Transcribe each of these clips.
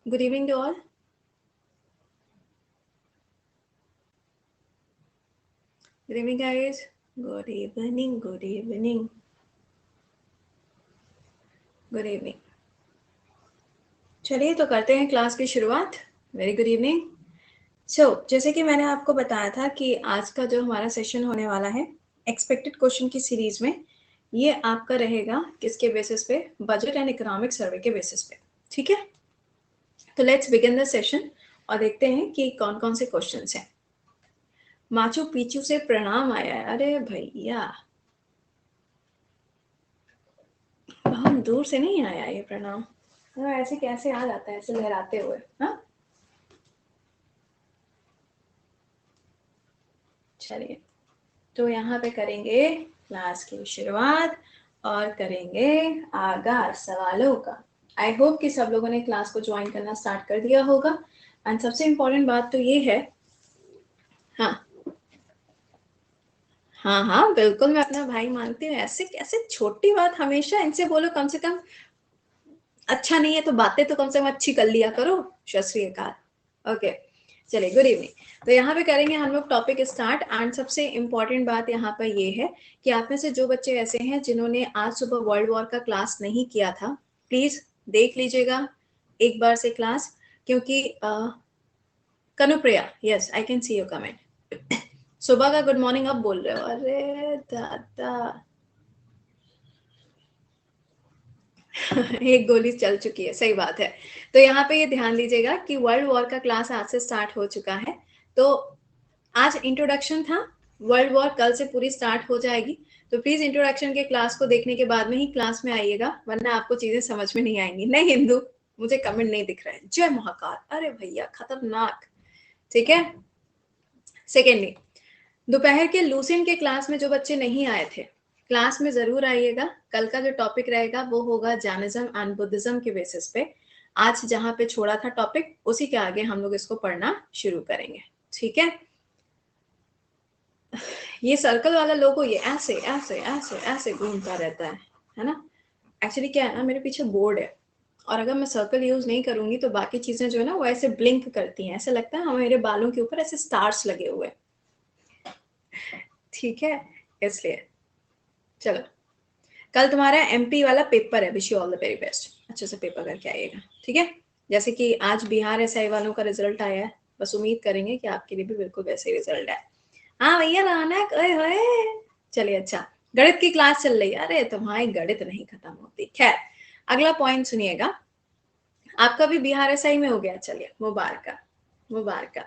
Good evening to all. Good evening, guys. Good evening. Good evening. Good evening. चलिए तो करते हैं class की शुरुआत. Very good evening. सो जैसे कि मैंने आपको बताया था कि आज का जो हमारा सेशन होने वाला है एक्सपेक्टेड क्वेश्चन की सीरीज में, ये आपका रहेगा किसके बेसिस पे? बजट एंड इकोनॉमिक सर्वे के बेसिस पे. ठीक है, तो लेट्स बिगिन द सेशन और देखते हैं कि कौन कौन से क्वेश्चंस हैं. माचू पीचू से प्रणाम आया है. अरे भैया, बहुत दूर से नहीं आया ये प्रणाम. ऐसे कैसे आ जाता है ऐसे लहराते हुए? हाँ, चलिए तो यहाँ पे करेंगे क्लास की शुरुआत और करेंगे आगाज सवालों का. आई होप कि सब लोगों ने क्लास को ज्वाइन करना स्टार्ट कर दिया होगा. एंड सबसे इम्पोर्टेंट बात तो ये है, हाँ हाँ हाँ बिल्कुल, मैं अपना भाई मानती हूँ. ऐसे कैसे छोटी बात हमेशा इनसे बोलो, कम से कम अच्छा नहीं है तो बातें तो कम से कम अच्छी कर लिया करो. सत श्री अकाल. ओके, चलिए गुड इवनिंग. तो यहाँ पे करेंगे हम लोग टॉपिक स्टार्ट. एंड सबसे इम्पॉर्टेंट बात यहाँ पर ये है कि आप में से जो बच्चे ऐसे हैं जिन्होंने आज सुबह वर्ल्ड वॉर का क्लास नहीं किया था, प्लीज देख लीजिएगा एक बार से क्लास. क्योंकि Kanupriya, yes I can see your comment. सुबह का गुड मॉर्निंग अब बोल रहे हो? अरे दादा, एक गोली चल चुकी है. सही बात है. तो यहाँ पे ये ध्यान दीजिएगा कि वर्ल्ड वॉर का क्लास आज से स्टार्ट हो चुका है. तो आज इंट्रोडक्शन था, वर्ल्ड वॉर कल से पूरी स्टार्ट हो जाएगी. तो प्लीज इंट्रोडक्शन के क्लास को देखने के बाद में ही क्लास में आइएगा, वरना आपको चीजें समझ में नहीं आएंगी. नहीं हिंदू, मुझे कमेंट नहीं दिख रहा है. जय महाकाल. अरे भैया खतरनाक. ठीक है. सेकेंडली, दोपहर के लूसेंट के क्लास में जो बच्चे नहीं आए थे, क्लास में जरूर आइएगा. कल का जो टॉपिक रहेगा वो होगा जैनिज्म एंड बुद्धिज्म के बेसिस पे. आज जहां पे छोड़ा था टॉपिक, उसी के आगे हम लोग इसको पढ़ना शुरू करेंगे. ठीक है. ये सर्कल वाला लोगो ये ऐसे ऐसे ऐसे ऐसे घूमता रहता है ना. एक्चुअली क्या है ना, मेरे पीछे बोर्ड है और अगर मैं सर्कल यूज नहीं करूंगी तो बाकी चीजें जो है ना वो ऐसे ब्लिंक करती हैं. ऐसे लगता है मेरे बालों के ऊपर ऐसे स्टार्स लगे हुए. ठीक है, इसलिए चलो. कल तुम्हारा एमपी वाला पेपर है. Wish you all the very best. अच्छे से पेपर करके आइएगा. ठीक है. जैसे कि आज बिहार एसआई वालों का रिजल्ट आया है, बस उम्मीद करेंगे कि आपके लिए भी बिल्कुल वैसे ही रिजल्ट आए. हाँ भैया रौनक, ओए होए. चलिए अच्छा, गणित की क्लास चल रही है. अरे तुम्हारी गणित नहीं खत्म होती. खैर, अगला पॉइंट सुनिएगा. आपका भी बिहार एसआई में हो गया. चलिए मुबारक मुबारक.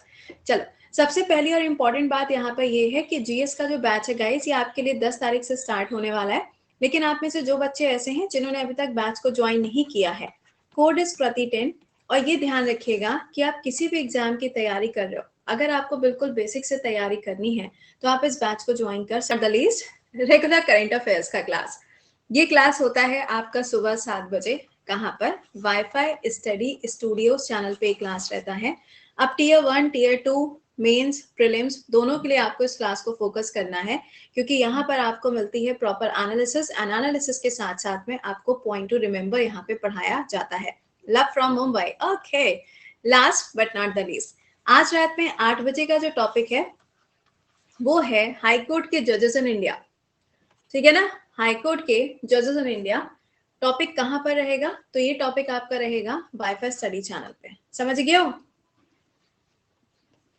चलो, सबसे पहली और इम्पोर्टेंट बात यहाँ पर ये है कि जीएस का जो बैच है गाइस, ये आपके लिए 10 तारीख से स्टार्ट होने वाला है. लेकिन आप में से जो बच्चे ऐसे हैं जिन्होंने अभी तक बैच को ज्वाइन नहीं किया है, कोड इज प्रति10. और ये ध्यान रखिएगा कि आप किसी भी एग्जाम की तैयारी कर रहे हो, अगर आपको बिल्कुल बेसिक से तैयारी करनी है तो आप इस बैच को ज्वाइन कर सकते. The least regular current affairs का क्लास, ये क्लास होता है आपका सुबह 7 बजे. कहाँ पर? वाईफाई स्टडी स्टूडियो चैनल पे क्लास रहता है. अब टीयर 1 टीयर 2 मेंस प्रीलिम्स दोनों के लिए आपको इस क्लास को फोकस करना है, क्योंकि यहाँ पर आपको मिलती है प्रॉपर एनालिसिस. एनालिसिस के साथ साथ में आपको पॉइंट टू रिमेंबर यहाँ पे पढ़ाया जाता है. Love from Mumbai. Okay, last but not the least, आज रात में 8 बजे का जो टॉपिक है वो है हाईकोर्ट के जजेस इन इंडिया. ठीक है ना, हाईकोर्ट के जजेस इन इंडिया. टॉपिक कहाँ पर रहेगा? तो ये टॉपिक आपका रहेगा वाईफाई स्टडी चैनल पे. समझ गए हो?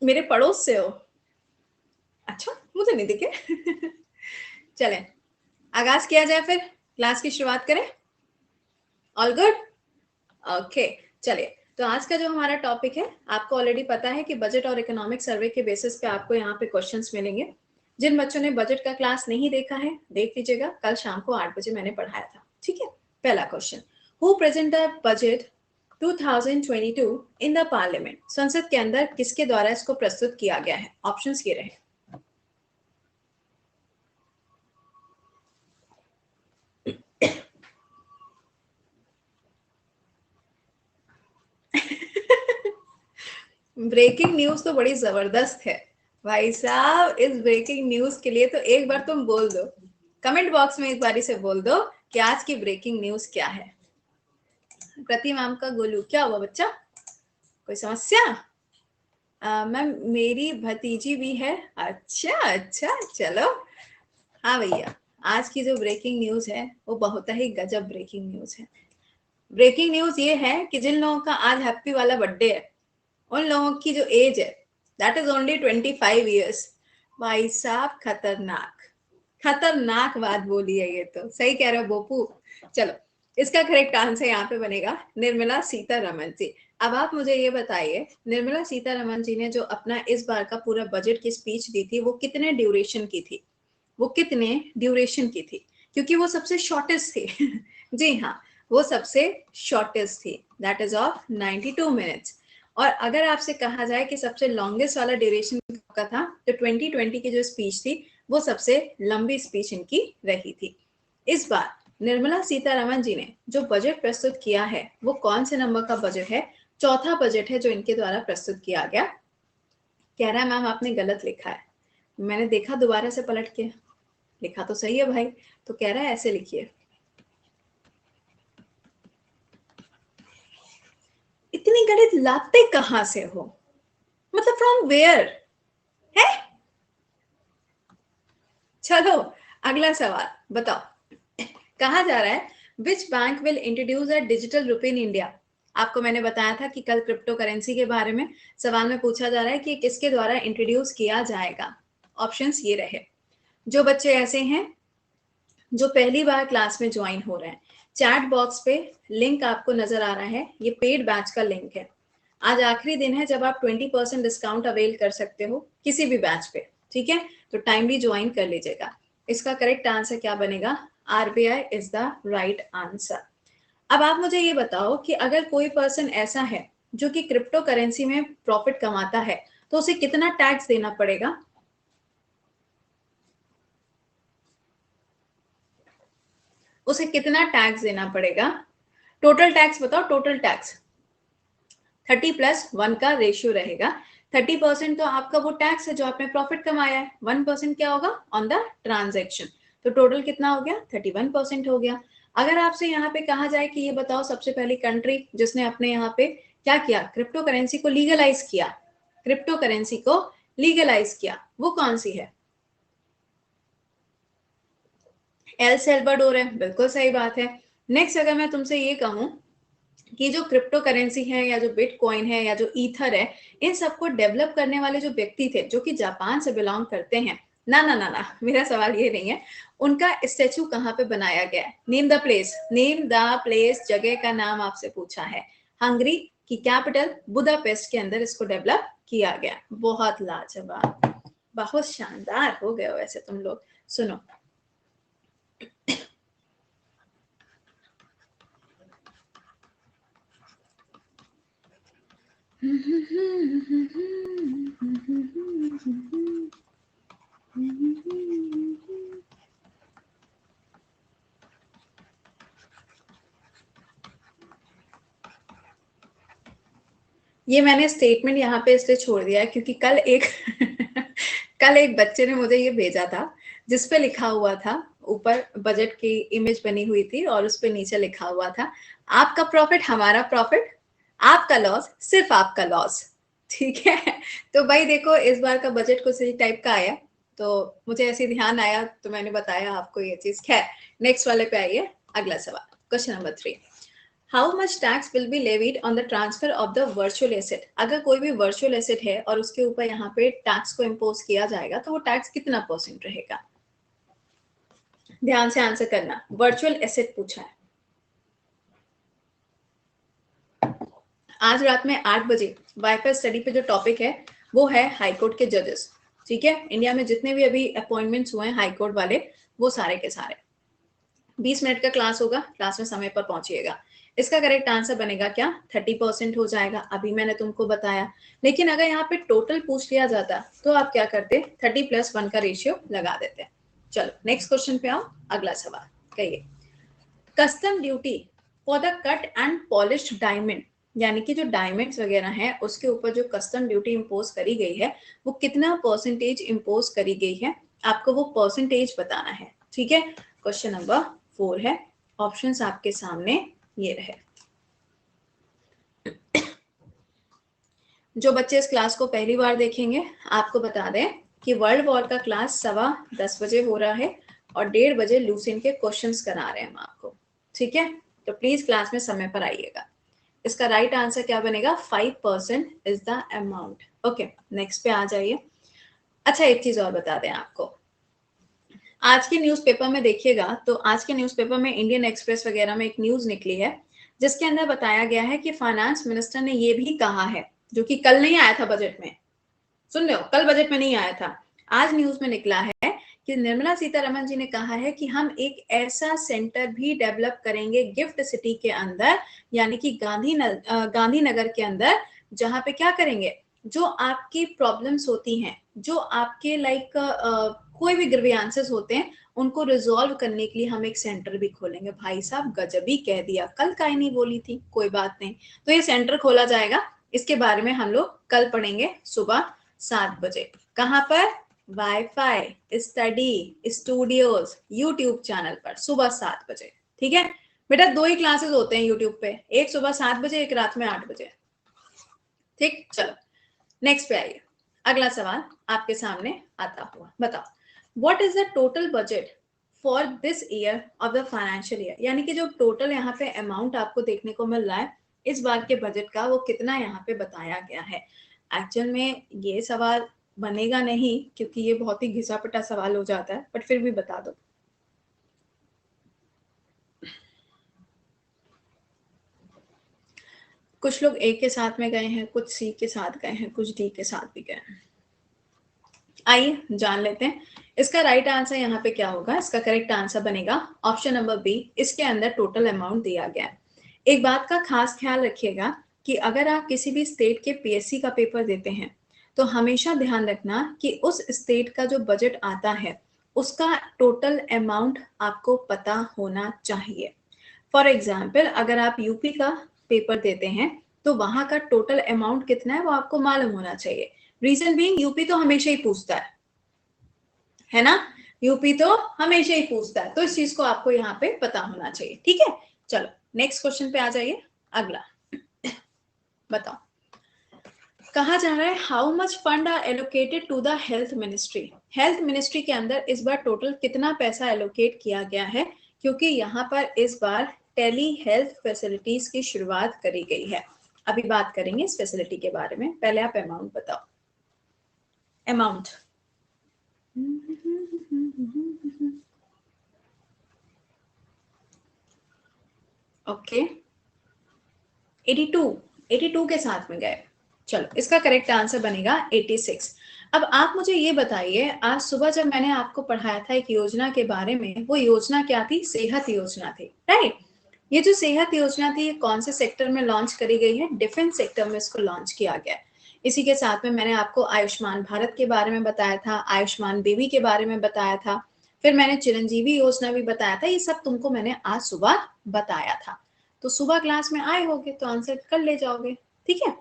मेरे पड़ोस से हो? अच्छा, मुझे नहीं दिखे. चलें, आगाज किया जाए, फिर क्लास की शुरुआत करें. All good. ओके, चलिए. तो आज का जो हमारा टॉपिक है, आपको ऑलरेडी पता है कि बजट और इकोनॉमिक सर्वे के बेसिस पे आपको यहाँ पे क्वेश्चंस मिलेंगे. जिन बच्चों ने बजट का क्लास नहीं देखा है, देख लीजिएगा, कल शाम को 8 बजे मैंने पढ़ाया था. ठीक है. पहला question, who present the budget 2022 in the parliament. संसद के अंदर किसके द्वारा इसको प्रस्तुत किया गया है? ऑप्शंस ये रहे. ब्रेकिंग न्यूज तो बड़ी जबरदस्त है भाई साहब. इस ब्रेकिंग न्यूज के लिए तो एक बार तुम बोल दो, कमेंट बॉक्स में एक बारी से बोल दो कि आज की ब्रेकिंग न्यूज क्या है. प्रति मैम का गोलू, क्या हुआ बच्चा? कोई समस्या? मैम मेरी भतीजी भी है। अच्छा अच्छा, चलो। हाँ भैया, आज की जो ब्रेकिंग न्यूज है वो बहुत ही गजब ब्रेकिंग न्यूज है। ब्रेकिंग न्यूज ये है कि जिन लोगों का आज हैप्पी वाला बर्थडे है, उन लोगों की जो एज है दैट इज ओनली 25 ईयर्स। भाई साहब, खतरनाक खतरनाक बात बोली है ये तो। सही कह रहे हो बोपू। चलो, इसका करेक्ट आंसर यहाँ पे बनेगा निर्मला सीतारमण जी। अब आप मुझे ये बताइए, निर्मला सीतारमण जी ने जो अपना इस बार का पूरा बजट की स्पीच दी थी, वो कितने ड्यूरेशन की थी? वो कितने ड्यूरेशन की थी? क्योंकि वो सबसे शॉर्टेस्ट थी। जी हाँ, वो सबसे शॉर्टेस्ट थी, दैट इज ऑफ 92 मिनट्स। और अगर आपसे कहा जाए कि सबसे लॉन्गेस्ट वाला ड्यूरेशन का था, तो 2020 की जो स्पीच थी वो सबसे लंबी स्पीच इनकी रही थी। इस बार निर्मला सीतारमण जी ने जो बजट प्रस्तुत किया है वो कौन से नंबर का बजट है? चौथा बजट है जो इनके द्वारा प्रस्तुत किया गया। कह रहा है मैम आपने गलत लिखा है। मैंने देखा दोबारा से पलट के, लिखा तो सही है भाई। तो कह रहा है ऐसे लिखिए, इतनी गणित लाते कहां से हो? मतलब फ्रॉम वेयर है? चलो, अगला सवाल बताओ। कहा जा रहा है which bank will introduce a digital rupee in India. आपको मैंने बताया था कि कल क्रिप्टो करेंसी के बारे में सवाल में पूछा जा रहा है कि किसके द्वारा इंट्रोड्यूस किया जाएगा। ऑप्शंस ये रहे। जो बच्चे ऐसे हैं जो पहली बार क्लास में ज्वाइन हो रहे हैं, चैट बॉक्स पे लिंक आपको नजर आ रहा है, ये पेड बैच का लिंक है। आज आखिरी दिन है जब आप 20% डिस्काउंट अवेल कर सकते हो किसी भी बैच पे। ठीक है, तो टाइमली ज्वाइन कर लीजिएगा। इसका करेक्ट आंसर क्या बनेगा? RBI is the right answer. अब आप मुझे ये बताओ कि अगर कोई पर्सन ऐसा है जो कि क्रिप्टो करेंसी में प्रॉफिट कमाता है, तो उसे कितना टैक्स देना पड़ेगा? उसे कितना टैक्स देना पड़ेगा? टोटल टैक्स बताओ, टोटल टैक्स। 30+1 का रेशियो रहेगा। 30% तो आपका वो टैक्स है जो आपने प्रॉफिट कमाया है, 1% क्या होगा? On the transaction. तो टोटल कितना हो गया? 31% हो गया। अगर आपसे यहाँ पे कहा जाए कि ये बताओ सबसे पहली कंट्री जिसने अपने यहाँ पे क्या किया, क्रिप्टो करेंसी को लीगलाइज किया, क्रिप्टो करेंसी को लीगलाइज किया, वो कौन सी है? एल सेल्वाडोर है, बिल्कुल सही बात है। नेक्स्ट अगर मैं तुमसे ये कहूं कि जो क्रिप्टो करेंसी है या जो बिटकॉइन है या जो ईथर है, इन सबको डेवलप करने वाले जो व्यक्ति थे जो कि जापान से बिलोंग करते हैं, ना ना ना ना, मेरा सवाल ये नहीं है। उनका स्टेचू कहाँ पे बनाया गया है? Name the place, name the place, जगह का नाम आपसे पूछा है। हंगरी की कैपिटल बुदापेस्ट के अंदर इसको डेवलप किया गया। बहुत लाजवाब, बहुत शानदार हो गए वैसे तुम लोग। सुनो, ये मैंने स्टेटमेंट यहाँ पे इसलिए छोड़ दिया है क्योंकि कल एक कल एक बच्चे ने मुझे ये भेजा था जिसपे लिखा हुआ था, ऊपर बजट की इमेज बनी हुई थी और उस पे नीचे लिखा हुआ था, आपका प्रॉफिट हमारा प्रॉफिट, आपका लॉस सिर्फ आपका लॉस। ठीक है। तो भाई देखो, इस बार का बजट कुछ इसी टाइप का आया, तो मुझे ऐसे ध्यान आया तो मैंने बताया आपको ये चीज। खैर, नेक्स्ट वाले पे आइए। अगला सवाल, question number 3। How much tax will be levied on the transfer of the virtual asset. अगर कोई भी वर्चुअल एसेट है और उसके ऊपर यहाँ पे टैक्स को इम्पोज किया जाएगा, तो वो टैक्स कितना परसेंट रहेगा? ध्यान से आंसर करना, वर्चुअल एसेट पूछा है। आज रात में 8 बजे वाईफाई स्टडी पे जो टॉपिक है वो है हाईकोर्ट के जजेस। ठीक है, इंडिया में जितने भी अभी अपॉइंटमेंट्स हुए हैं हाईकोर्ट वाले, वो सारे के सारे 20 मिनट का क्लास होगा, क्लास में समय पर पहुंचिएगा। इसका करेक्ट आंसर बनेगा क्या? 30% हो जाएगा, अभी मैंने तुमको बताया। लेकिन अगर यहाँ पे टोटल पूछ लिया जाता तो आप क्या करते? 30+1 का रेशियो लगा देते। चलो नेक्स्ट क्वेश्चन पे आओ। अगला सवाल कहिए, custom duty for the cut and polished diamond, यानी कि जो डायमंड्स वगैरह हैं उसके ऊपर जो कस्टम ड्यूटी इम्पोज करी गई है, वो कितना परसेंटेज इम्पोज करी गई है? आपको वो परसेंटेज बताना है। ठीक है, क्वेश्चन नंबर 4 है। ऑप्शंस आपके सामने ये रहे। जो बच्चे इस क्लास को पहली बार देखेंगे, आपको बता दें कि वर्ल्ड वॉर का क्लास 10:15 बजे हो रहा है और 1:30 बजे लूसेंट के क्वेश्चंस करा रहे हैं हम आपको, ठीक है। तो प्लीज क्लास में समय पर आइएगा। इसका राइट आंसर क्या बनेगा? 5% is the amount. Okay, next पे आ जाइए। अच्छा, एक चीज और बता दें आपको, आज के न्यूज़पेपर में देखिएगा तो आज के न्यूज़पेपर में इंडियन एक्सप्रेस वगैरह में एक न्यूज निकली है जिसके अंदर बताया गया है कि फाइनेंस मिनिस्टर ने ये भी कहा है, जो कि कल नहीं आया था बजट में, सुन रहे हो, कल बजट में नहीं आया था, आज न्यूज में निकला है कि निर्मला सीतारमन जी ने कहा है कि हम एक ऐसा सेंटर भी डेवलप करेंगे गिफ्ट सिटी के अंदर, यानी कि गांधीनगर के अंदर, जहां पे क्या करेंगे, जो आपकी प्रॉब्लम्स होती हैं, जो आपके लाइक कोई भी ग्रीवियंसेस होते हैं, उनको रिजॉल्व करने के लिए हम एक सेंटर भी खोलेंगे। भाई साहब गजब ही कह दिया, कल काहे नहीं बोली थी, कोई बात नहीं। तो ये सेंटर खोला जाएगा, इसके बारे में हम लोग कल पढ़ेंगे सुबह 7 बजे। कहां पर? Wifi study studios YouTube channel पर सुबह 7 बजे, ठीक है बेटा। 2 ही क्लासेस होते हैं यूट्यूब पे, एक सुबह 7 बजे, एक रात में 8 बजे, ठीक। चलो नेक्स्ट पे आइए। अगला सवाल आपके सामने आता हुआ, बताओ what is the total budget for this year of the financial year, यानी कि जो टोटल यहाँ पे अमाउंट आपको देखने को मिल रहा है इस बार के बजट का, वो कितना यहाँ पे बताया गया है। एक्चुअल में ये सवाल बनेगा नहीं क्योंकि ये बहुत ही घिसा पिटा सवाल हो जाता है, बट फिर भी बता दो। कुछ लोग ए के साथ में गए हैं, कुछ सी के साथ गए हैं, कुछ डी के साथ भी गए हैं। आइए जान लेते हैं इसका राइट आंसर यहाँ पे क्या होगा। इसका करेक्ट आंसर बनेगा ऑप्शन नंबर बी, इसके अंदर टोटल अमाउंट दिया गया है। एक बात का खास ख्याल रखिएगा कि अगर आप किसी भी स्टेट के पीएससी का पेपर देते हैं तो हमेशा ध्यान रखना कि उस स्टेट का जो बजट आता है उसका टोटल अमाउंट आपको पता होना चाहिए। फॉर एग्जाम्पल अगर आप यूपी का पेपर देते हैं तो वहां का टोटल अमाउंट कितना है वो आपको मालूम होना चाहिए। रीजन बीइंग यूपी तो हमेशा ही पूछता है ना, यूपी तो हमेशा ही पूछता है, तो इस चीज को आपको यहाँ पे पता होना चाहिए, ठीक है। चलो नेक्स्ट क्वेश्चन पे आ जाइए। अगला बताओ, कहा जा रहा है how much fund are allocated to the health ministry. Health ministry के अंदर इस बार टोटल कितना पैसा एलोकेट किया गया है, क्योंकि यहाँ पर इस बार टेली हेल्थ फैसिलिटीज की शुरुआत करी गई है। अभी बात करेंगे इस फैसिलिटी के बारे में, पहले आप अमाउंट बताओ। अमाउंट ओके 82 के साथ में गए। चलो इसका करेक्ट आंसर बनेगा 86। अब आप मुझे ये बताइए, आज सुबह जब मैंने आपको पढ़ाया था एक योजना के बारे में, वो योजना क्या थी? सेहत योजना थी, राइट। ये जो सेहत योजना थी ये कौन से सेक्टर में लॉन्च करी गई है? डिफेंस सेक्टर में इसको लॉन्च किया गया है। इसी के साथ में मैंने आपको आयुष्मान भारत के बारे में बताया था, आयुष्मान बेबी के बारे में बताया था, फिर मैंने चिरंजीवी योजना भी बताया था। ये सब तुमको मैंने आज सुबह बताया था, तो सुबह क्लास में आए होगे तो आंसर कर ले जाओगे, ठीक है।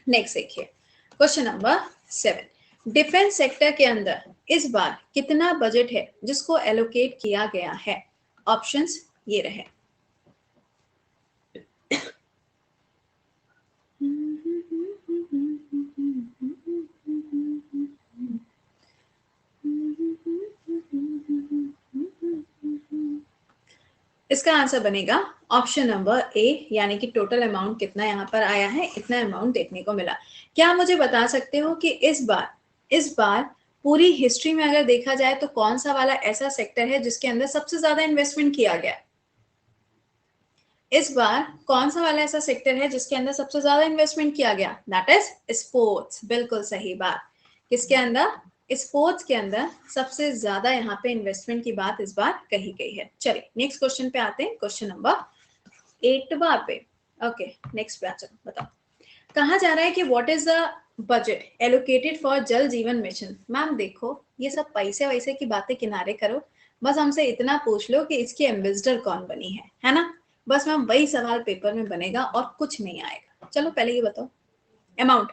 नेक्स्ट देखिए क्वेश्चन नंबर 7, डिफेंस सेक्टर के अंदर इस बार कितना बजट है जिसको एलोकेट किया गया है? ऑप्शंस ये रहे। इसका आंसर बनेगा ऑप्शन नंबर ए, यानी कि टोटल अमाउंट कितना यहाँ पर आया है, इतना अमाउंट देखने को मिला। क्या मुझे बता सकते हो कि इस बार पूरी हिस्ट्री में अगर देखा जाए तो कौन सा वाला ऐसा सेक्टर है जिसके अंदर सबसे ज्यादा इन्वेस्टमेंट किया गया? इस बार कौन सा वाला ऐसा सेक्टर है जिसके अंदर सबसे ज्यादा इन्वेस्टमेंट किया गया? That is sports. बिल्कुल सही बात। किसके अंदर? स्पोर्ट्स के अंदर सबसे ज्यादा यहाँ पे इन्वेस्टमेंट की बात इस बार कही गई है। चलिए नेक्स्ट क्वेश्चन पे आते हैं, क्वेश्चन नंबर 8वां पे। ओके नेक्स्ट पे आ जाओ, बताओ कहा जा रहा है कि what is the budget allocated for जल जीवन मिशन। मैम देखो ये सब पैसे वैसे की बातें किनारे करो, बस हमसे इतना पूछ लो कि इसकी एम्बेसडर कौन बनी है ना। बस मैम वही सवाल पेपर में बनेगा और कुछ नहीं आएगा। चलो पहले ये बताओ अमाउंट।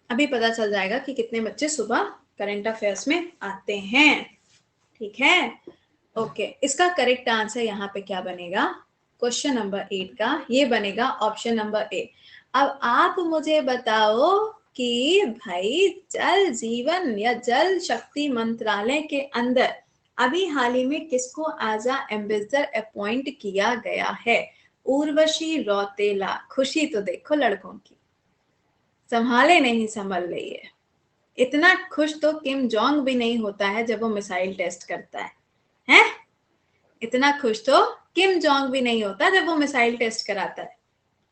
अभी पता चल जाएगा कि कितने बच्चे सुबह करंट अफेयर्स में आते हैं, ठीक है। ओके इसका करेक्ट आंसर यहाँ पे क्या बनेगा? क्वेश्चन नंबर 8 का ये बनेगा ऑप्शन नंबर ए। अब आप मुझे बताओ कि भाई जल जीवन या जल शक्ति मंत्रालय के अंदर अभी हाल ही में किसको एज अ एम्बेसडर अपॉइंट किया गया है? उर्वशी रौतेला। खुशी तो देखो लड़कों की, संभाले नहीं संभल रही है। इतना खुश तो किम जोंग भी नहीं होता है जब वो मिसाइल टेस्ट करता है, हैं? इतना खुश तो किम जोंग भी नहीं होता जब वो मिसाइल टेस्ट कराता है।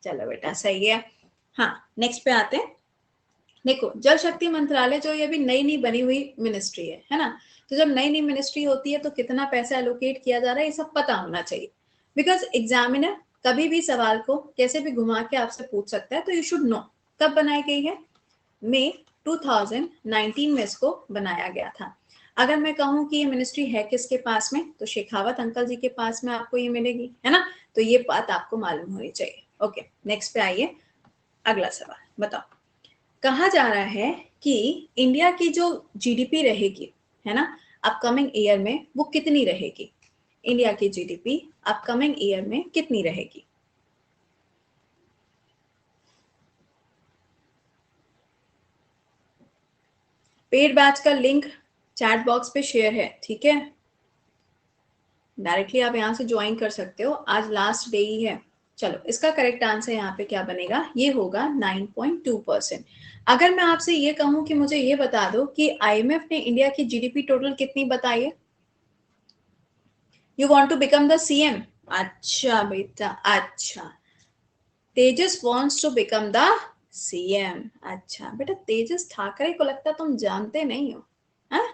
चलो बेटा सही है। हाँ, नेक्स्ट पे आते हैं। देखो, जल शक्ति मंत्रालय जो ये अभी नई नई बनी हुई मिनिस्ट्री है ना? तो जब नई नई मिनिस्ट्री होती है तो कितना पैसा एलोकेट किया जा रहा है ये सब पता होना चाहिए, बिकॉज एग्जामिनर कभी भी सवाल को कैसे भी घुमा के आपसे पूछ सकता है। तो यू शुड नो कब बनाई गई है। मई 2019 में इसको बनाया गया था। अगर मैं कहूँ कि ये मिनिस्ट्री है किसके पास में, तो शेखावत अंकल जी के पास में आपको ये मिलेगी, है ना? तो ये बात आपको मालूम होनी चाहिए। ओके, नेक्स्ट पे आइए। अगला सवाल बताओ। कहा जा रहा है कि इंडिया की जो जीडीपी रहेगी, है ना, अपकमिंग ईयर में वो कितनी रहेगी? इंडिया की जीडीपी अपकमिंग ईयर में कितनी रहेगी? पेड बैच का लिंक चैट बॉक्स पे शेयर है, ठीक है? डायरेक्टली आप यहाँ से ज्वाइन कर सकते हो, आज लास्ट डे ही है। चलो, इसका करेक्ट आंसर यहाँ पे क्या बनेगा? ये होगा 9.2%। अगर मैं आपसे ये कहूं कि मुझे ये बता दो कि आईएमएफ ने इंडिया की जीडीपी टोटल कितनी बताई है? You want to become the CM? अच्छा बेटा, अच्छा। Tejas wants to become the CM. अच्छा बेटा, तेजस ठाकरे को लगता तुम जानते नहीं हो। हाँ,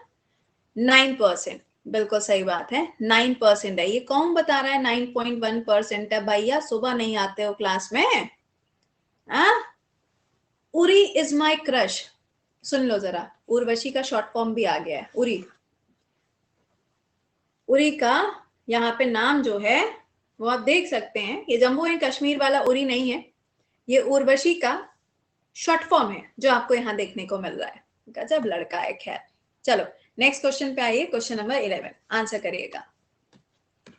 9%, बिल्कुल सही बात है। 9% है। ये कौन बता रहा है 9.1% है? भैया सुबह नहीं आते हो क्लास में? हाँ, उरी इज माई क्रश। सुन लो जरा, उर्वशी का शॉर्ट फॉर्म भी आ गया है, उरी। उरी का यहाँ पे नाम जो है वो आप देख सकते हैं, ये जम्मू एंड कश्मीर वाला उरी नहीं है, ये उर्वशी का शॉर्ट फॉर्म है जो आपको यहाँ देखने को मिल रहा है। गजब लड़का है। खैर चलो, नेक्स्ट क्वेश्चन पे आइए। क्वेश्चन नंबर 11 आंसर करिएगा।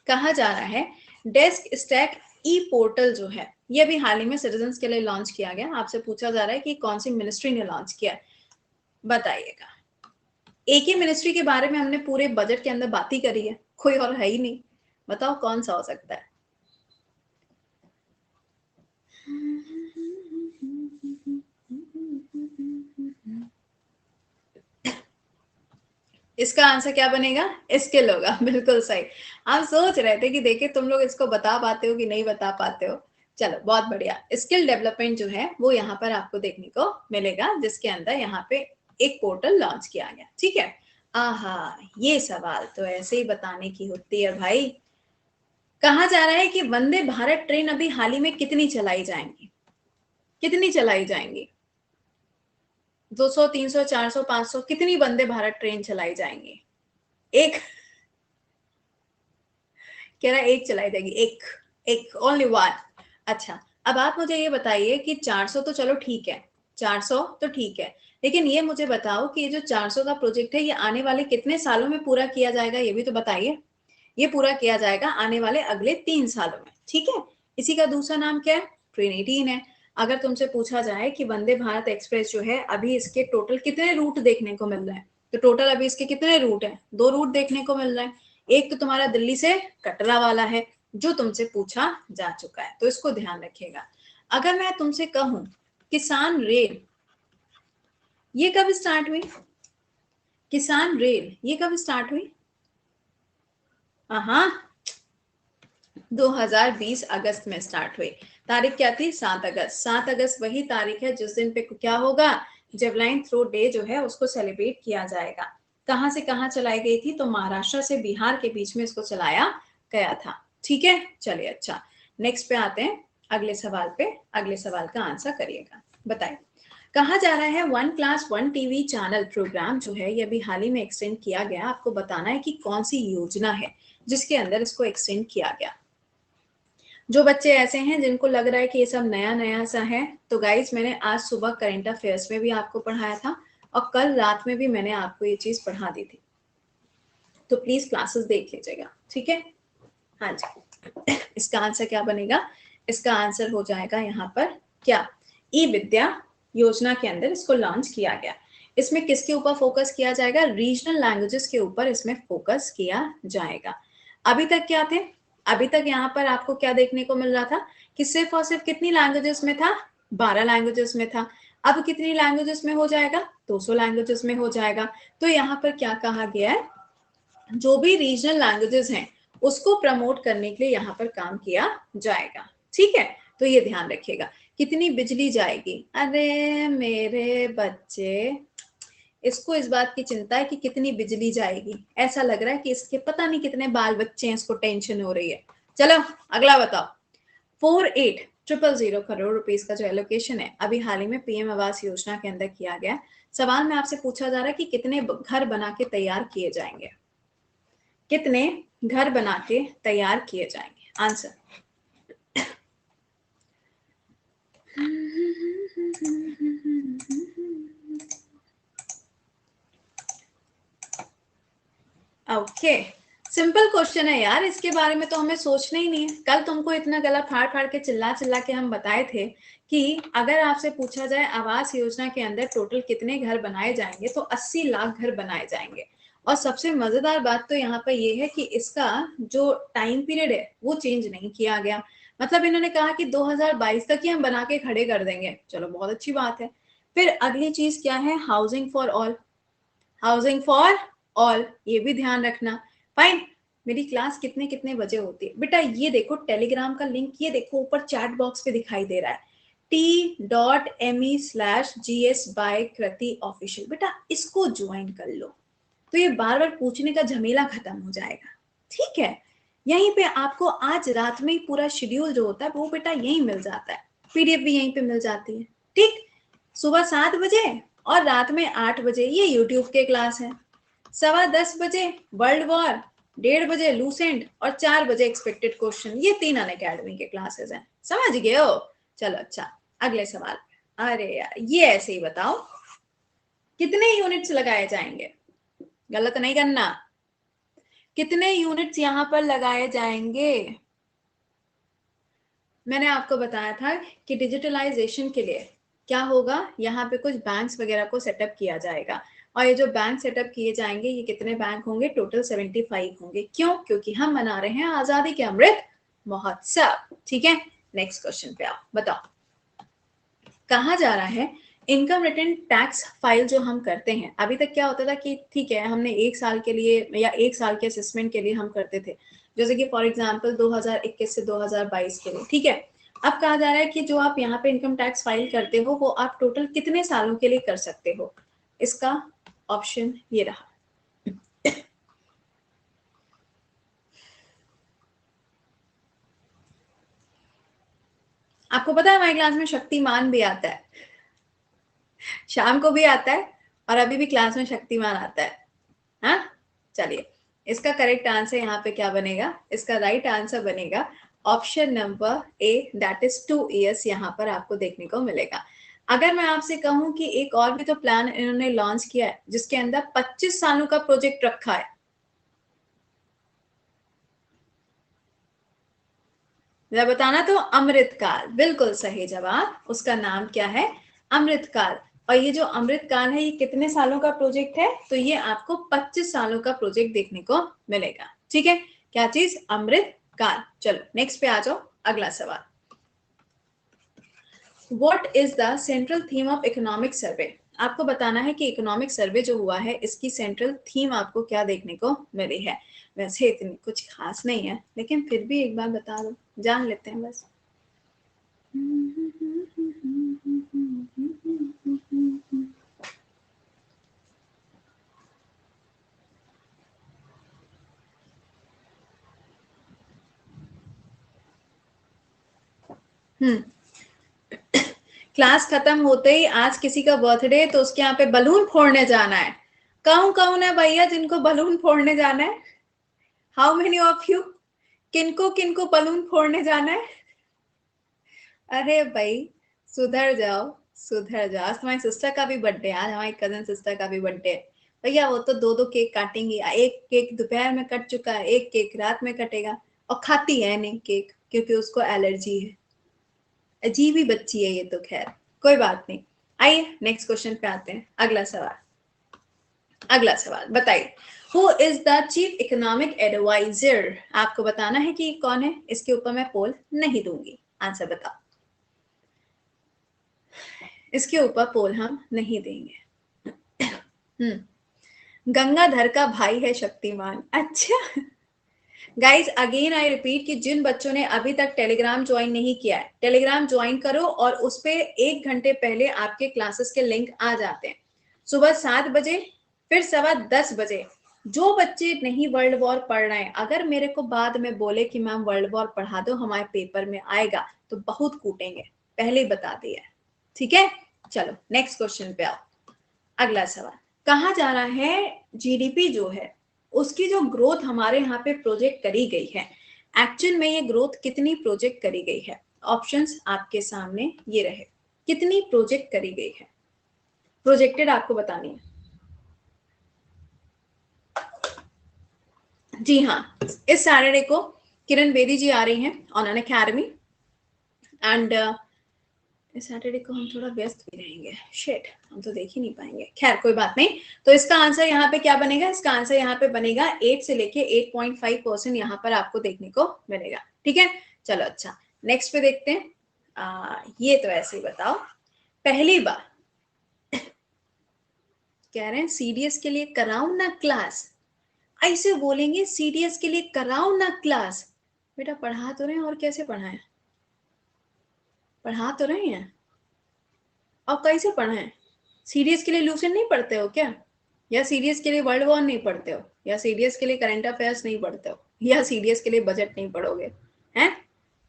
कहा जा रहा है डेस्क स्टैक ई पोर्टल जो है ये अभी हाल ही में सिटीजन्स के लिए लॉन्च किया गया। आपसे पूछा जा रहा है कि कौन सी मिनिस्ट्री ने लॉन्च किया, बताइएगा। एक ही मिनिस्ट्री के बारे में हमने पूरे बजट के अंदर बात ही करी है, कोई और है ही नहीं। बताओ कौन सा हो सकता है? इसका आंसर क्या बनेगा? स्किल होगा, बिल्कुल सही। हम सोच रहे थे कि देखिए तुम लोग इसको बता पाते हो कि नहीं बता पाते हो। चलो बहुत बढ़िया। स्किल डेवलपमेंट जो है वो यहाँ पर आपको देखने को मिलेगा, जिसके अंदर यहाँ पे एक पोर्टल लॉन्च किया गया, ठीक है? आहा, ये सवाल तो ऐसे ही बताने की होती है भाई। कहा जा रहा है कि वंदे भारत ट्रेन अभी हाल ही में कितनी चलाई जाएंगी? कितनी चलाई जाएंगी? 200, 300, 400, 500, कितनी वंदे भारत ट्रेन चलाई जाएंगी? एक कह रहा है एक चलाई जाएगी, एक, एक ओनली वन। अच्छा, अब आप मुझे ये बताइए कि 400 तो चलो ठीक है, 400 तो ठीक है, लेकिन ये मुझे बताओ कि ये जो 400 का प्रोजेक्ट है ये आने वाले कितने सालों में पूरा किया जाएगा, ये भी तो बताइए। ये पूरा किया जाएगा आने वाले अगले 3 सालों में, ठीक है? इसी का दूसरा नाम क्या है? ट्रेन 18 है। अगर तुमसे पूछा जाए कि वंदे भारत एक्सप्रेस जो है अभी इसके टोटल कितने रूट देखने को मिल रहे हैं, तो टोटल अभी इसके कितने रूट हैं? 2 रूट देखने को मिल रहे हैं। एक तो तुम्हारा दिल्ली से कटरा वाला है जो तुमसे पूछा जा चुका है, तो इसको ध्यान रखिएगा। अगर मैं तुमसे कहूं किसान रेल, ये कब स्टार्ट हुई? किसान रेल ये कब स्टार्ट हुई? हाँ, 2020 अगस्त में स्टार्ट हुई। तारीख क्या थी? 7 अगस्त। 7 अगस्त वही तारीख है जिस दिन पे क्या होगा? जेवलाइन थ्रो डे जो है उसको सेलिब्रेट किया जाएगा। कहां से कहां चलाई गई थी? तो महाराष्ट्र से बिहार के बीच में इसको चलाया गया था, ठीक है? चलिए, अच्छा, नेक्स्ट पे आते हैं अगले सवाल पे। अगले सवाल का आंसर करिएगा, बताइए। कहा जा रहा है 1+1 टीवी चैनल प्रोग्राम जो है ये अभी हाल ही में एक्सटेंड किया गया। आपको बताना है कि कौन सी योजना है जिसके अंदर इसको एक्सटेंड किया गया। जो बच्चे ऐसे हैं जिनको लग रहा है कि ये सब नया नया सा है, तो गाइज मैंने आज सुबह करंट अफेयर्स में भी आपको पढ़ाया था और कल रात में भी मैंने आपको ये चीज पढ़ा दी थी, तो प्लीज क्लासेस देख लीजिएगा, ठीक है? हाँ जी, इसका आंसर क्या बनेगा? इसका आंसर हो जाएगा यहाँ पर क्या, ई विद्या योजना के अंदर इसको लॉन्च किया गया। इसमें किसके ऊपर फोकस किया जाएगा? रीजनल लैंग्वेजेस के ऊपर इसमें फोकस किया जाएगा। अभी तक क्या थे? अभी तक यहाँ पर आपको क्या देखने को मिल रहा था कि सिर्फ और सिर्फ कितनी लैंग्वेजेस में था? 12 लैंग्वेजेस में था। अब कितनी लैंग्वेजेस में हो जाएगा? 200 लैंग्वेजेस में हो जाएगा। तो यहाँ पर क्या कहा गया है, जो भी रीजनल लैंग्वेजेस हैं उसको प्रमोट करने के लिए यहाँ पर काम किया जाएगा। ठीक है, तो ये ध्यान रखिएगा। कितनी बिजली जाएगी? अरे मेरे बच्चे, इसको इस बात की चिंता है कि कितनी बिजली जाएगी। ऐसा लग रहा है कि इसके पता नहीं कितने बाल बच्चे हैं, इसको टेंशन हो रही है। चलो अगला बताओ। 48,000 करोड़ रुपीस का जो एलोकेशन है अभी हाल ही में पीएम आवास योजना के अंदर किया गया। सवाल में आपसे पूछा जा रहा है कि कितने घर बना के तैयार किए जाएंगे, कितने घर बना के तैयार किए जाएंगे? आंसर ओके, सिंपल क्वेश्चन है यार, इसके बारे में तो हमें सोचना ही नहीं है। कल तुमको इतना गला फाड़ फाड़ के चिल्ला चिल्ला के हम बताए थे कि अगर आपसे पूछा जाए आवास योजना के अंदर टोटल कितने घर बनाए जाएंगे तो 80 लाख घर बनाए जाएंगे। और सबसे मजेदार बात तो यहाँ पर ये है कि इसका जो टाइम पीरियड है वो चेंज नहीं किया गया। मतलब इन्होंने कहा कि 2022 तक ही हम बना के खड़े कर देंगे। चलो बहुत अच्छी बात है। फिर अगली चीज क्या है? Housing for all. Housing for all, ये भी ध्यान रखना। फाइन। मेरी क्लास कितने कितने बजे होती है बेटा? ये देखो टेलीग्राम का लिंक, ये देखो ऊपर चैट बॉक्स पे दिखाई दे रहा है, t.me/gs/कृति ऑफिशियल। बेटा इसको ज्वाइन कर लो तो ये बार बार पूछने का झमेला खत्म हो जाएगा। ठीक है, यहीं पे आपको आज रात में ही पूरा शेड्यूल जो होता है वो बेटा यहीं मिल जाता है, पीडीएफ भी यहीं पे मिल जाती है। ठीक, सुबह 7 बजे और रात में 8 बजे ये यूट्यूब के क्लास है। 10:15 बजे वर्ल्ड वॉर, 1:30 बजे लूसेंट और 4 बजे एक्सपेक्टेड क्वेश्चन। ये 3 अनअकैडमी के क्लासेस हैं। समझ गए हो? चलो अच्छा, अगले सवाल। अरे यार ये ऐसे ही बताओ, कितने यूनिट्स लगाए जाएंगे? गलत नहीं करना। कितने यूनिट्स यहां पर लगाए जाएंगे? मैंने आपको बताया था कि डिजिटलाइजेशन के लिए क्या होगा, यहाँ पे कुछ बैंक्स वगैरह को सेटअप किया जाएगा। और ये जो बैंक सेटअप किए जाएंगे, ये कितने बैंक होंगे? टोटल 75 होंगे। क्यों? क्योंकि हम मना रहे हैं आजादी के अमृत महोत्सव। ठीक है, नेक्स्ट क्वेश्चन पे आओ, बताओ। कहा जा रहा है इनकम रिटर्न टैक्स फाइल जो हम करते हैं, अभी तक क्या होता था कि ठीक है हमने 1 साल के लिए या 1 साल के असेसमेंट के लिए हम करते थे, जैसे कि फॉर एग्जांपल 2021 से 2022 के लिए। ठीक है, अब कहा जा रहा है कि जो आप यहाँ पे इनकम टैक्स फाइल करते हो वो आप टोटल कितने सालों के लिए कर सकते हो? इसका ऑप्शन ये रहा। आपको पता है हमारी क्लास में शक्तिमान भी आता है, शाम को भी आता है और अभी भी क्लास में शक्तिमान आता है। हाँ चलिए, इसका करेक्ट आंसर यहाँ पे क्या बनेगा? इसका राइट आंसर बनेगा option number A, that is 2 years यहाँ पर आपको देखने को मिलेगा। अगर मैं आपसे कहूं कि एक और भी तो प्लान इन्होंने लॉन्च किया है जिसके अंदर 25 सालों का प्रोजेक्ट रखा है, जरा बताना। तो अमृतकाल, बिल्कुल सही जवाब। उसका नाम क्या है? अमृतकाल। और ये जो अमृतकाल है ये कितने सालों का प्रोजेक्ट है? तो ये आपको 25 सालों का प्रोजेक्ट देखने को मिलेगा। ठीक है, क्या चीज? अमृतकाल। चलो नेक्स्ट पे आ जाओ, अगला सवाल। What is the central theme of economic survey? आपको बताना है कि इकोनॉमिक सर्वे जो हुआ है इसकी सेंट्रल थीम आपको क्या देखने को मिली है। वैसे इतनी कुछ खास नहीं है लेकिन फिर भी एक बार बता दो, जान लेते हैं बस। क्लास खत्म होते ही आज किसी का बर्थडे तो उसके यहाँ पे बलून फोड़ने जाना है। कौन कौन है भैया जिनको बलून फोड़ने जाना है? How many of you? किनको किनको बलून फोड़ने जाना है? अरे भाई सुधर जाओ, सुधर जाओ। आज तुम्हारी सिस्टर का भी बर्थडे, आज हमारी कजन सिस्टर का भी बर्थडे है भैया। वो तो 2-2 केक काटेंगी, एक केक दोपहर में कट चुका है, एक केक रात में कटेगा। और खाती है नहीं केक क्योंकि उसको एलर्जी है। अजीब ही बच्ची है ये तो, खैर कोई बात नहीं। आइए नेक्स्ट क्वेश्चन पे आते हैं। अगला सवाल, अगला सवाल बताइए, who is the chief economic adviser? आपको बताना है कि कौन है, इसके ऊपर मैं पोल नहीं दूंगी, आंसर बताओ। इसके ऊपर पोल हम नहीं देंगे। गंगाधर का भाई है शक्तिमान। अच्छा गाइज अगेन आई रिपीट कि जिन बच्चों ने अभी तक टेलीग्राम ज्वाइन नहीं किया है, टेलीग्राम ज्वाइन करो और उस पे 1 घंटे पहले आपके क्लासेस के लिंक आ जाते हैं। सुबह 7 बजे, फिर 10:15 बजे। जो बच्चे नहीं वर्ल्ड वॉर पढ़ रहे हैं, अगर मेरे को बाद में बोले कि मैम वर्ल्ड वॉर पढ़ा दो, हमारे पेपर में आएगा, तो बहुत कूटेंगे, पहले ही बता दिया। ठीक है, चलो नेक्स्ट क्वेश्चन पे आओ। अगला सवाल, कहा जा रहा है जीडीपी जो है उसकी जो ग्रोथ हमारे यहाँ पे प्रोजेक्ट करी गई है, एक्चुअल में ये ग्रोथ कितनी प्रोजेक्ट करी गई है? ऑप्शंस आपके सामने ये रहे, कितनी प्रोजेक्ट करी गई है, प्रोजेक्टेड आपको बतानी है। जी हाँ, इस सैटरडे को किरण बेदी जी आ रही हैं ऑन एन अकेडमी, एंड इस सैटरडे को हम थोड़ा व्यस्त भी रहेंगे, शिट हम तो देख ही नहीं पाएंगे, खैर कोई बात नहीं। तो इसका आंसर यहाँ पे क्या बनेगा? इसका आंसर यहाँ पे बनेगा 8 से लेके 8.5% यहाँ पर आपको देखने को मिलेगा। ठीक है, चलो अच्छा नेक्स्ट पे देखते हैं। ये तो ऐसे ही बताओ, पहली बार कह रहे हैं सीडीएस के लिए कराऊं ना क्लास, ऐसे बोलेंगे सीडीएस के लिए कराऊं ना क्लास। बेटा पढ़ा तो रहे हैं, और कैसे पढ़ाएं? पढ़ा तो रहे हैं, और कैसे पढ़ाएं? सीडीएस के लिए लूसेंट नहीं पढ़ते हो क्या? या सीडीएस के लिए वर्ल्ड वॉर नहीं पढ़ते हो? या सीडीएस के लिए करंट अफेयर्स नहीं पढ़ते हो? या सीडीएस के लिए बजट नहीं पढ़ोगे? हैं?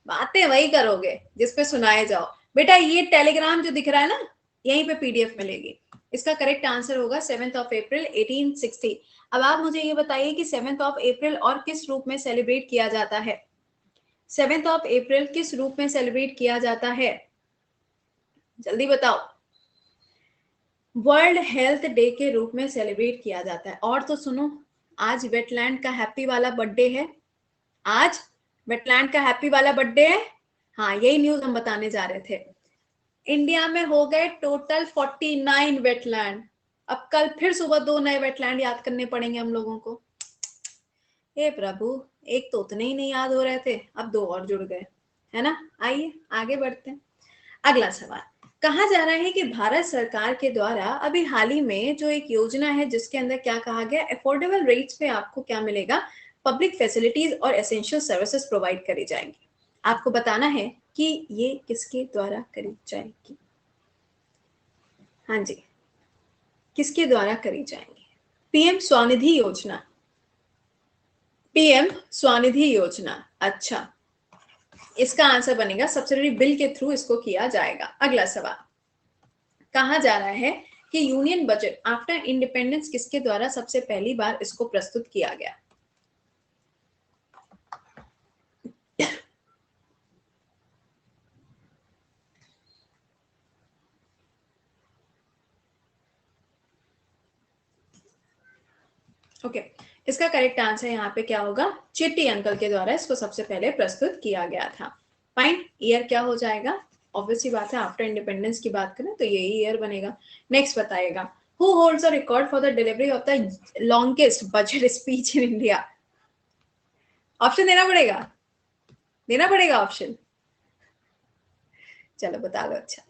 बातें वही करोगे जिसपे सुनाए जाओ। बेटा ये टेलीग्राम जो दिख रहा है ना, यहीं पे पीडीएफ मिलेगी। इसका करेक्ट आंसर होगा 7 अप्रैल 1860। अब आप मुझे ये बताइए कि 7 अप्रैल और किस रूप में सेलिब्रेट किया जाता है? 7 अप्रैल किस रूप में सेलिब्रेट किया जाता है? जल्दी बताओ। वर्ल्ड हेल्थ डे के रूप में सेलिब्रेट किया जाता है। और तो सुनो, आज वेटलैंड का हैप्पी वाला बर्थडे है। आज वेटलैंड का हैप्पी वाला बर्थडे है। हाँ यही न्यूज हम बताने जा रहे थे। इंडिया में हो गए टोटल 49 वेटलैंड। अब कल फिर सुबह 2 नए वेटलैंड याद करने पड़ेंगे हम लोगों को। हे प्रभु, एक तो उतने ही नहीं याद हो रहे थे, अब 2 और जुड़ गए, है ना। आइए आगे बढ़ते हैं। अगला सवाल, कहा जा रहा है कि भारत सरकार के द्वारा अभी हाल ही में जो एक योजना है जिसके अंदर क्या कहा गया, अफोर्डेबल रेट्स पे आपको क्या मिलेगा, पब्लिक फैसिलिटीज और एसेंशियल सर्विसेज प्रोवाइड करी जाएंगी। आपको बताना है कि ये किसके द्वारा करी जाएगी। हाँ जी, किसके द्वारा करी जाएंगी? पीएम स्वनिधि योजना। पीएम स्वनिधि योजना, अच्छा इसका आंसर बनेगा सब्सिडी बिल के थ्रू इसको किया जाएगा। अगला सवाल, कहा जा रहा है कि यूनियन बजट आफ्टर इंडिपेंडेंस किसके द्वारा सबसे पहली बार इसको प्रस्तुत किया गया? ओके, इसका करेक्ट आंसर यहाँ पे क्या होगा? चिट्टी अंकल के द्वारा इसको सबसे पहले प्रस्तुत किया गया था। फाइन, ईयर क्या हो जाएगा? ऑब्वियसली बात है, आफ्टर इंडिपेंडेंस की बात करें तो यही ईयर बनेगा। नेक्स्ट बताइएगा, who holds the record for the delivery of the longest budget speech in India? Option देना पड़ेगा, देना पड़ेगा ऑप्शन। चलो बता दो। अच्छा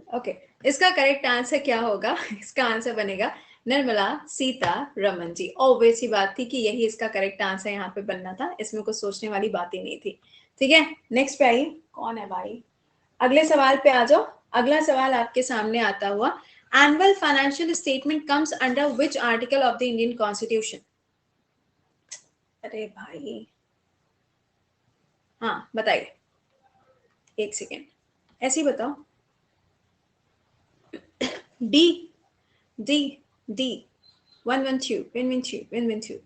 ओके, इसका करेक्ट आंसर क्या होगा? इसका आंसर बनेगा निर्मला सीतारमन जी। ऑब्वियस ही बात थी कि यही इसका करेक्ट आंसर यहाँ पे बनना था, इसमें कुछ सोचने वाली बात ही नहीं थी। ठीक है, नेक्स्ट पे आइए। कौन है भाई? अगले सवाल पे आ जाओ। अगला सवाल आपके सामने आता हुआ, annual financial statement comes under which article of the Indian constitution? अरे भाई, हाँ बताइए, एक सेकेंड, ऐसे ही बताओ। D, D, D. 112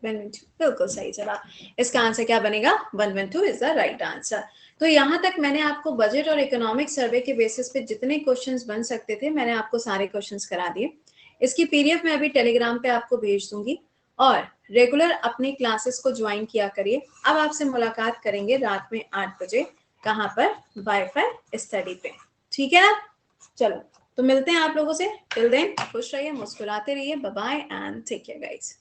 बिल्कुल सही जवाब। इसका आंसर क्या बनेगा? 112 इज द राइट आंसर। तो यहाँ तक मैंने आपको बजट और इकोनॉमिक सर्वे के बेसिस पे जितने क्वेश्चंस बन सकते थे मैंने आपको सारे क्वेश्चंस करा दिए। इसकी पीडीएफ मैं अभी टेलीग्राम पे आपको भेज दूंगी और रेगुलर अपनी क्लासेस को ज्वाइन किया करिए। अब आपसे मुलाकात करेंगे रात में 8 बजे। कहाँ पर? वाईफाई स्टडी पे। ठीक है ना? चलो तो मिलते हैं आप लोगों से। टिल देन खुश रहिए, मुस्कुराते रहिए। Bye bye and take care guys.